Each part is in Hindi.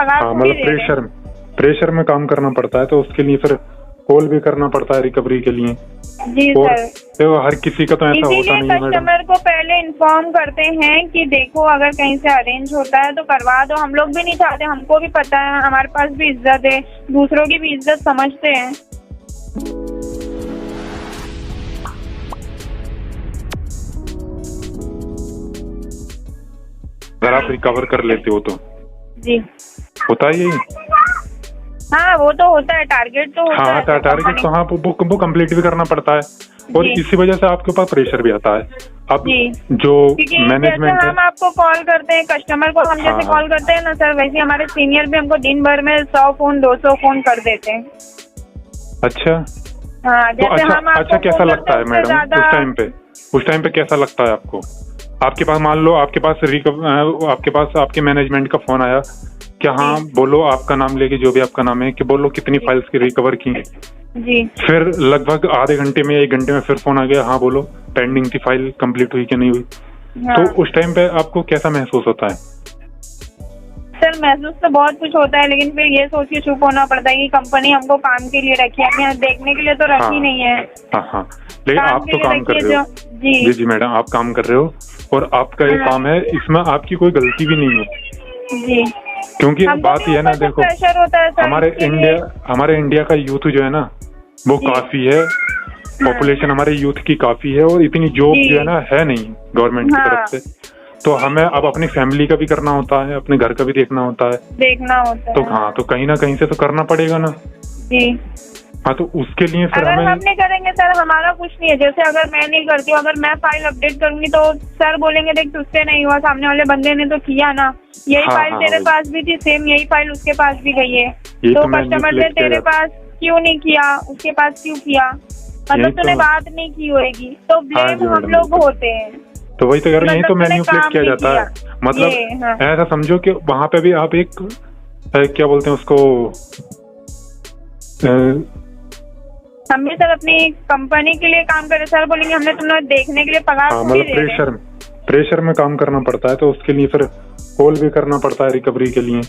पगार हाँ, थोड़ी मतलब दे रहे हैं। प्रेशर में काम करना पड़ता है, तो उसके लिए फिर कॉल भी करना पड़ता है रिकवरी के लिए। जी और सर, तो हर किसी का तो ऐसा होता इसीलिए नहीं है मैडम। कस्टमर को पहले इन्फॉर्म करते हैं कि देखो अगर कहीं से अरेंज होता है तो करवा दो। हम लोग भी नहीं चाहते, हमको भी पता है, हमारे पास भी इज्जत है, दूसरों की भी इज्जत समझते हैं। अगर आप रिकवर कर लेते हो तो जी होता है यही। हाँ, वो तो होता है, टारगेट तो होता हाँ, है सर टारगेट कंपनी। तो हाँ, वो कंप्लीट भी करना पड़ता है, और जी। इसी वजह से आपके ऊपर प्रेशर भी आता है। अब जी, जो क्योंकि मैनेजमेंट जैसे है, हम आपको कॉल करते हैं, कस्टमर को हम हाँ, जैसे कॉल करते हैं ना सर, वैसे हमारे सीनियर भी हमको दिन भर में 100 फोन 200 फोन कर देते हैं। अच्छा। हाँ, तो जैसे हम अच्छा आपको कैसा फोन लगता करते हैं है उससे मैडम ज्यादा। उस टाइम पे कैसा लगता है आपको? आपके पास मान लो आपके पास आपके मैनेजमेंट का फोन आया कि हाँ बोलो, आपका नाम लेके, जो भी आपका नाम है, कि बोलो कितनी फाइल्स की रिकवर की। जी फिर लगभग आधे घंटे में 1 घंटे में फिर फोन आ गया, हाँ बोलो पेंडिंग थी, फाइल कंप्लीट हुई कि नहीं हुई। हाँ। तो उस टाइम पे आपको कैसा महसूस होता है? सर महसूस तो बहुत कुछ होता है, लेकिन फिर ये सोच के चुप होना पड़ता है कि कंपनी हमको काम के लिए रखी है, हमें यहाँ देखने के लिए तो रखी हाँ, नहीं है। हाँ हाँ, लेकिन काम आप के तो लिए काम कर रखी रहे है हो। जो। जी जी जी मैडम, आप काम कर रहे हो, और आपका ये काम है, इसमें आपकी कोई गलती भी नहीं है। जी, क्योंकि हमको बात भी ये है ना, ऊपर से देखो प्रेशर होता है सर, इसके लिए। हमारे इंडिया का यूथ जो है ना, वो जी। काफी है, पॉपुलेशन हमारे यूथ की काफी है, और इतनी जॉब जी। जो है ना है नहीं गवर्नमेंट की हाँ। तरफ से। तो हमें अब अपनी फैमिली का भी करना होता है, अपने घर का भी देखना होता है, देखना होता तो है। हाँ, तो कहीं ना कहीं से तो करना पड़ेगा ना। जी, हाँ, तो उसके लिए फिर अगर हमें, हम नहीं करेंगे सर, हमारा कुछ नहीं है। जैसे अगर मैं नहीं करती हूँ, अगर मैं फाइल अपडेट करूंगी तो सर बोलेंगे देख तुझसे नहीं हुआ, सामने वाले बंदे ने तो किया ना, यही हाँ, फाइल हाँ, तेरे वही। पास भी थी, सेम यही फाइल उसके पास भी गई है, ये तो तो मैं कस्टमर ने नेग्लेक्ट किया तेरे जाता पास क्यों नहीं किया, उसके पास क्यों किया, यही मतलब तूने तो। बात नहीं की होगी, तो हाँ ब्लेम जी हम मैडम, लोग बिल्कुल। होते हैं। तो वही तो कह रहा हूँ, यही तो मतलब तूने मैन्युपुलेट काम किया नहीं जाता किया। है। मतलब ये, हाँ। ऐसा समझो कि वहां पे भी आप एक क्या बोलते हैं उसको, हम भी सर अपनी कंपनी के लिए काम करें, सर बोलेंगे हमने तुम्हें देखने के लिए पगार हाँ, थोड़ी मतलब दे रहे हैं। प्रेशर में काम करना पड़ता है, तो उसके लिए फिर कॉल भी करना पड़ता है रिकवरी के लिए।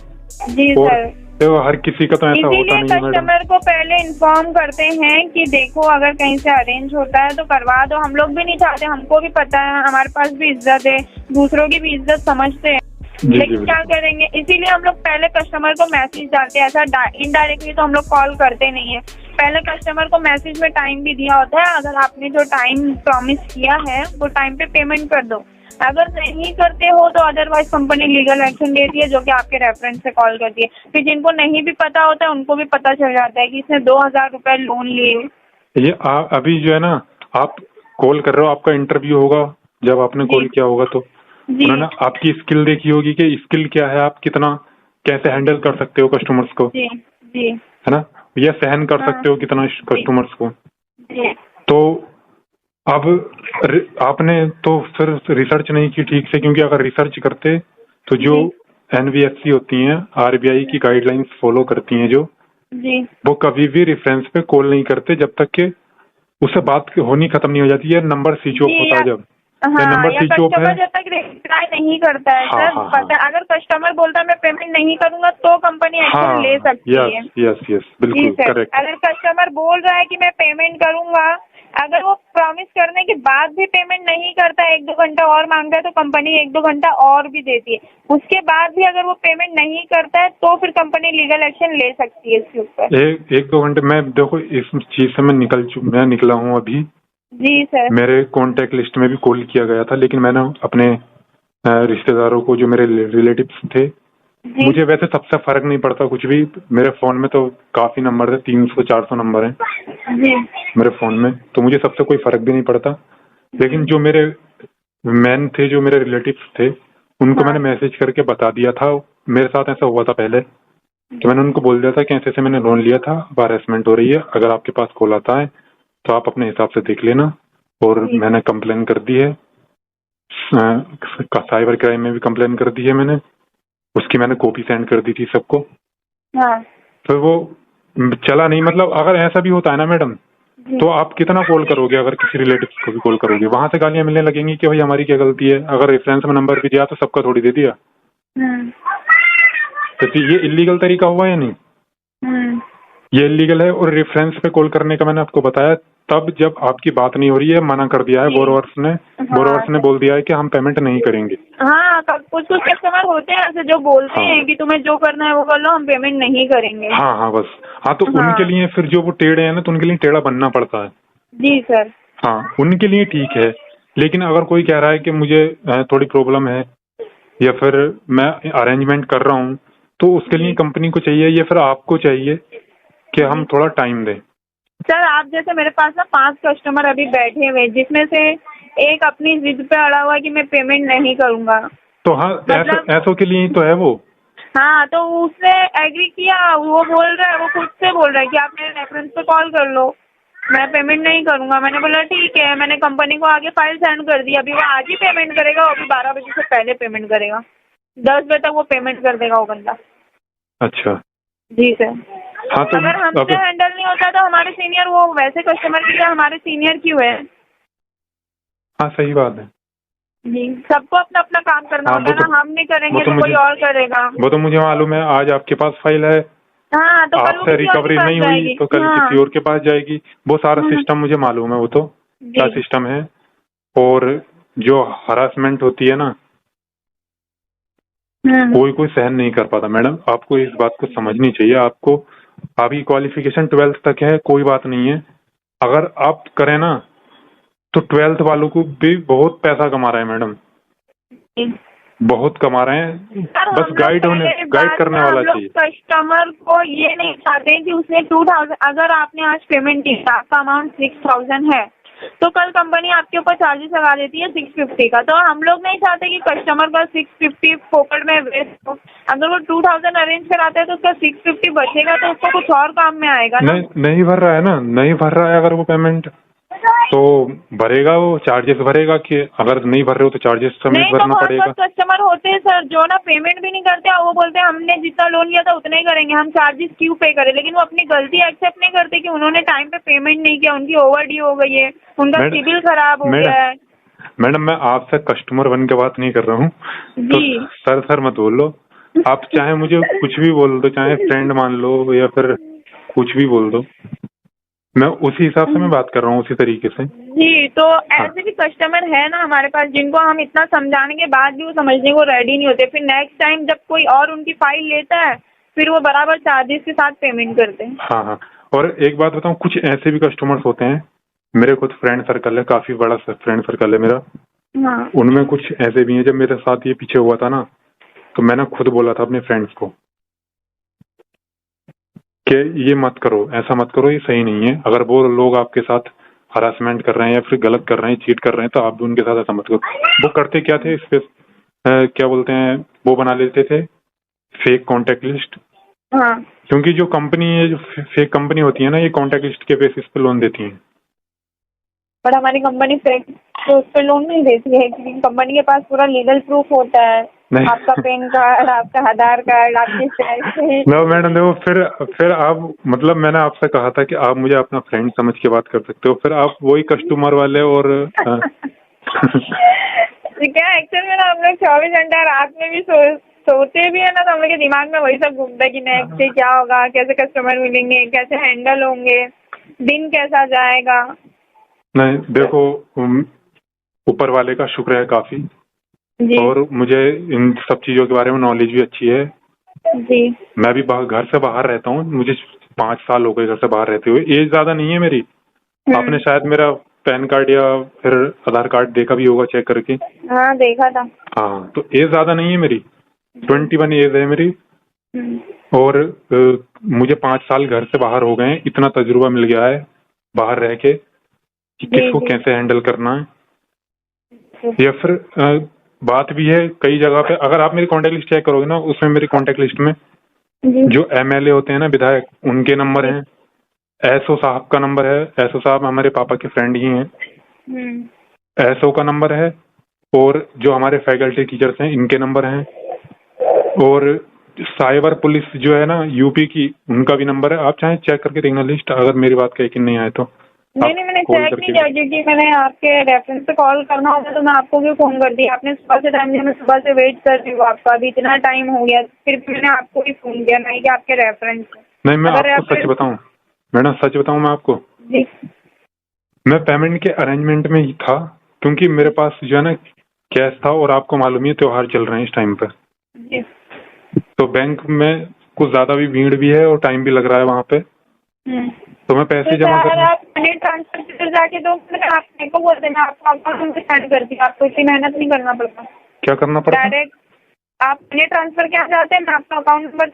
जी और सर, तो हर किसी का तो ऐसा होता इसीलिए नहीं है मैडम। कस्टमर को पहले इन्फॉर्म करते हैं कि देखो अगर कहीं से अरेंज होता है तो करवा दो। हम लोग भी नहीं चाहते, हमको भी पता है, हमारे पास भी इज्जत है, दूसरों की भी इज्जत समझते हैं, जी, लेकिन जी, क्या करेंगे। इसीलिए हम लोग पहले कस्टमर को मैसेज डालते हैं, ऐसा इनडायरेक्टली तो हम लोग कॉल करते नहीं है। पहले कस्टमर को मैसेज में टाइम भी दिया होता है, अगर आपने जो टाइम प्रॉमिस किया है वो टाइम पे पेमेंट कर दो। अगर नहीं करते हो तो अदरवाइज कंपनी लीगल एक्शन लेती है, जो कि आपके रेफरेंस से कॉल करती है। फिर जिनको नहीं भी पता होता है उनको भी पता चल जाता है कि इसने 2000 रुपए लोन लिए। ये अभी जो है ना, आप कॉल कर रहे हो, आपका इंटरव्यू होगा, जब आपने जी। कॉल किया होगा तो जी उन्होंने आपकी स्किल देखी होगी कि स्किल क्या है, आप कितना कैसे हैंडल कर सकते हो कस्टमर्स को, जी जी है ना, या सहन कर हाँ। सकते हो कितना कस्टमर्स को। जी तो अब आपने तो फिर रिसर्च नहीं की ठीक से, क्योंकि अगर रिसर्च करते तो जो एनबीएफसी होती हैं, आरबीआई की गाइडलाइंस फॉलो करती हैं, जो जी वो कभी भी रेफरेंस पे कॉल नहीं करते जब तक कि उससे बात होनी खत्म नहीं हो जाती है, नंबर स्विच ऑफ जी, होता है जब। हाँ, नंबर या स्विच ऑफ कस्टमर है। जब तक रिप्लाई नहीं करता है हाँ, सर, हाँ, पता अगर कस्टमर बोलता है मैं पेमेंट नहीं करूंगा तो कंपनी एक्शन ले सकती है। यस यस यस, जी बिल्कुल सर, करेक्ट। अगर कस्टमर बोल रहा है कि मैं पेमेंट करूंगा, अगर वो प्रॉमिस करने के बाद भी पेमेंट नहीं करता है, 1-2 घंटा और मांगता है, तो कंपनी 1-2 घंटा और भी देती है। उसके बाद भी अगर वो पेमेंट नहीं करता है तो फिर कंपनी लीगल एक्शन ले सकती है इसके ऊपर। एक दो घंटे में, देखो इस चीज से मैं निकला हूँ अभी। जी सर। मेरे कॉन्टेक्ट लिस्ट में भी कॉल किया गया था, लेकिन मैंने अपने रिश्तेदारों को, जो मेरे रिलेटिव्स थे, जी मुझे वैसे सबसे फर्क नहीं पड़ता कुछ भी। मेरे फोन में तो काफी नंबर थे, 300-400 नंबर हैं जी मेरे फोन में, तो मुझे सबसे कोई फर्क भी नहीं पड़ता। लेकिन जो मेरे मैन थे, जो मेरे रिलेटिव्स थे, उनको मैंने मैसेज करके बता दिया था। मेरे साथ ऐसा हुआ था पहले, तो मैंने उनको बोल दिया था कि ऐसे मैंने लोन लिया था, हरासमेंट हो रही है, अगर आपके पास कॉल आता है तो आप अपने हिसाब से देख लेना। और मैंने कंप्लेन कर दी है, साइबर क्राइम में भी कंप्लेन कर दी है मैंने, उसकी मैंने कॉपी सेंड कर दी थी सबको। हाँ। फिर वो चला नहीं। मतलब अगर ऐसा भी होता है ना मैडम, तो आप कितना कॉल करोगे? अगर किसी रिलेटिव को भी कॉल करोगे, वहां से गालियां मिलने लगेंगी कि भाई हमारी क्या गलती है, अगर रेफरेंस में नंबर भी दिया तो सबका थोड़ी दे दिया। तो ये इलीगल तरीका हुआ या नहीं? ये इलीगल है। और रेफरेंस पे कॉल करने का मैंने आपको बताया, तब जब आपकी बात नहीं हो रही है मना कर दिया है बोरोवर्स ने। बोरोवर्स ने बोल दिया है कि हम पेमेंट नहीं करेंगे। हाँ, कुछ कुछ कस्टमर होते हैं ऐसे जो बोलते हैं कि तुम्हें जो करना है वो कर लो, हम पेमेंट नहीं करेंगे। हाँ हाँ बस। हाँ तो उनके लिए फिर जो वो टेढ़े हैं ना, तो उनके लिए टेढ़ा बनना पड़ता है। जी सर। हाँ उनके लिए ठीक है, लेकिन अगर कोई कह रहा है कि मुझे थोड़ी प्रॉब्लम है या फिर मैं अरेंजमेंट कर रहा हूँ, तो उसके लिए कंपनी को चाहिए या फिर आपको चाहिए कि हम थोड़ा टाइम दें। सर आप जैसे मेरे पास ना 5 कस्टमर अभी बैठे हुए, जिसमें से एक अपनी जिद पे अड़ा हुआ है कि मैं पेमेंट नहीं करूंगा। तो हाँ मतलब ऐसों के लिए ही तो है वो। हाँ तो उसने एग्री किया, वो बोल रहा है, वो खुद से बोल रहा है कि आप मेरे रेफरेंस पे कॉल कर लो, मैं पेमेंट नहीं करूंगा। मैंने बोला ठीक है, मैंने कंपनी को आगे फाइल सेंड कर दी। अभी वो आज ही पेमेंट करेगा, अभी 12 बजे से पहले पेमेंट करेगा, 10 बजे तक वो पेमेंट कर देगा वो बंदा। अच्छा जी सर। हाँ तो अगर हमसे हैंडल नहीं होता तो हमारे सीनियर, वो वैसे कस्टमर की हमारे सीनियर क्यों है? हाँ सही बात है जी, सबको अपना अपना काम करना होता है ना, हम नहीं करेंगे तो कोई और करेगा। वो तो मुझे मालूम है, आज आपके पास फाइल है, हाँ तो कल आपसे रिकवरी नहीं हुई तो कल किसी और के पास जाएगी। वो सारा सिस्टम मुझे मालूम है, वो तो क्या सिस्टम है। और जो हरासमेंट होती है ना, कोई सहन नहीं कर पाता। मैडम आपको इस बात को समझनी चाहिए। आपको आपकी क्वालिफिकेशन 12th तक है, कोई बात नहीं है। अगर आप करें ना तो 12th वालों को भी बहुत पैसा कमा रहे हैं मैडम, बहुत कमा रहे हैं। बस गाइड करने वाला चाहिए। कस्टमर को ये नहीं चाहते कि उसने 2000, अगर आपने आज पेमेंट किया, आपका अमाउंट 6000 है, तो कल कंपनी आपके ऊपर चार्जेस लगा देती है 650 का। तो हम लोग नहीं चाहते कि कस्टमर का 650 फोकट में वेस्ट हो। अगर वो 2000 अरेंज कराता है तो उसका 650 बचेगा, तो उसको कुछ और काम में आएगा ना। नहीं भर रहा है ना, नहीं भर रहा है अगर वो पेमेंट, तो भरेगा, वो चार्जेस भरेगा। कि अगर नहीं भर रहे हो तो चार्जेस समेत भरना पड़ेगा। बहुत कस्टमर होते हैं सर जो ना पेमेंट भी नहीं करते, वो बोलते हैं हमने जितना लोन लिया था उतना ही करेंगे, हम चार्जेस क्यों पे करें। लेकिन वो अपनी गलती एक्सेप्ट नहीं करते कि उन्होंने टाइम पे पेमेंट नहीं किया, उनकी ओवरड्यू हो गई है, उनका सिबिल खराब हो गया है। मैडम मैं आपसे कस्टमर बन के बात नहीं कर रहा हूँ, तो सर मत बोल लो। आप चाहे मुझे कुछ भी बोल दो, चाहे फ्रेंड मान लो या फिर कुछ भी बोल दो, मैं उसी हिसाब से मैं बात कर रहा हूँ, उसी तरीके से। जी तो ऐसे भी कस्टमर है ना हमारे पास जिनको हम इतना समझाने के बाद भी वो समझने को रेडी नहीं होते। फिर नेक्स्ट टाइम जब कोई और उनकी फाइल लेता है, फिर वो बराबर चार्जेस के साथ पेमेंट करते हैं। हाँ। और एक बात बताऊँ, कुछ ऐसे भी कस्टमर्स होते हैं, मेरे खुद फ्रेंड सर्कल है, काफी बड़ा फ्रेंड सर्कल है मेरा। हाँ। उनमें कुछ ऐसे भी हैं, जब मेरे साथ ये पीछे हुआ था ना, तो मैंने खुद बोला था अपने फ्रेंड्स को कि ये मत करो, ऐसा मत करो, ये सही नहीं है। अगर वो लोग आपके साथ हरासमेंट कर रहे हैं या फिर गलत कर रहे हैं, चीट कर रहे हैं, तो आप भी उनके साथ ऐसा मत करो। वो करते क्या थे, इस पे क्या बोलते हैं, वो बना लेते थे फेक कॉन्टेक्ट लिस्ट। हाँ। क्योंकि जो कंपनी है, जो फेक कंपनी होती है ना, ये कॉन्टेक्ट लिस्ट के बेसिस पे लोन देती है। पर हमारी कंपनी फेक तो उस पर लोन नहीं देती है, क्योंकि कंपनी के पास पूरा लीगल प्रूफ होता है। आपका पैन कार्ड, आपका आधार कार्ड, आपके पैसे। नो मैडम देखो, फिर आप, मतलब मैंने आपसे कहा था कि आप मुझे अपना फ्रेंड समझ के बात कर सकते हो, फिर आप वही कस्टमर वाले और क्या एक्चुअली में ना हम लोग 24 घंटा रात में भी सोते भी है ना, तो हम लोग के दिमाग में वही सब घूमता है कि नेक्स्ट डे क्या होगा, कैसे कस्टमर मिलेंगे, कैसे हैंडल होंगे, दिन कैसा जाएगा। नहीं देखो, ऊपर वाले का शुक्र है काफी, और मुझे इन सब चीजों के बारे में नॉलेज भी अच्छी है जी। मैं भी घर से बाहर रहता हूँ, मुझे 5 साल हो गए घर से बाहर रहते हुए। एज ज्यादा नहीं है मेरी। आपने शायद मेरा पैन कार्ड या फिर आधार कार्ड देखा भी होगा, चेक करके। हाँ देखा था। हाँ तो एज ज्यादा नहीं है मेरी, 21 एज है मेरी। और मुझे 5 साल घर से बाहर हो गए, इतना तजुर्बा मिल गया है बाहर रह के कि किसको कैसे हैंडल करना है। या फिर बात भी है कई जगह पे, अगर आप मेरी कॉन्टेक्ट लिस्ट चेक करोगे ना, उसमें मेरी कॉन्टेक्ट लिस्ट में जो एमएलए होते हैं ना, विधायक, उनके नंबर हैं, एसओ साहब का नंबर है। एसओ साहब हमारे पापा के फ्रेंड ही हैं। एसओ का नंबर है, और जो हमारे फैकल्टी टीचर्स हैं इनके नंबर हैं, और साइबर पुलिस जो है ना यूपी की, उनका भी नंबर है। आप चाहे चेक करके देखना लिस्ट, अगर मेरी बात का यकीन नहीं आए तो। नहीं मैंने कॉल चेक करके नहीं किया, क्योंकि मैंने आपके रेफरेंस पे कॉल करना होता तो मैं आपको भी फोन कर दिया। आपने सुबह से टाइम दिया, मैं सुबह से वेट कर रही हूँ आपका, अभी इतना टाइम हो गया, फिर भी मैंने आपको ही फोन किया, नहीं कि आपके रेफरेंस पे। नहीं, मैं अगर आपको सच बताऊं मैडम, सच बताऊं मैं आपको, जी मैं पेमेंट के अरेंजमेंट में ही था, क्योंकि मेरे पास जो है ना कैश था, और आपको मालूम ही है त्योहार चल रहे हैं इस टाइम पे, जी तो बैंक में कुछ ज्यादा भी भीड़ भी है और टाइम भी लग रहा है वहाँ पे, तो मैं पैसे तो जमा सर करने। आप मनी ट्रांसफर से जाके दो, मैंने आप मेरे को बोल देना, आपको अकाउंट नंबर सेंड कर दिया, आपको इतनी मेहनत नहीं करना पड़ता। क्या करना पड़ता? डायरेक्ट आप मनी ट्रांसफर क्या चाहते हैं, मैं आपका अकाउंट नंबर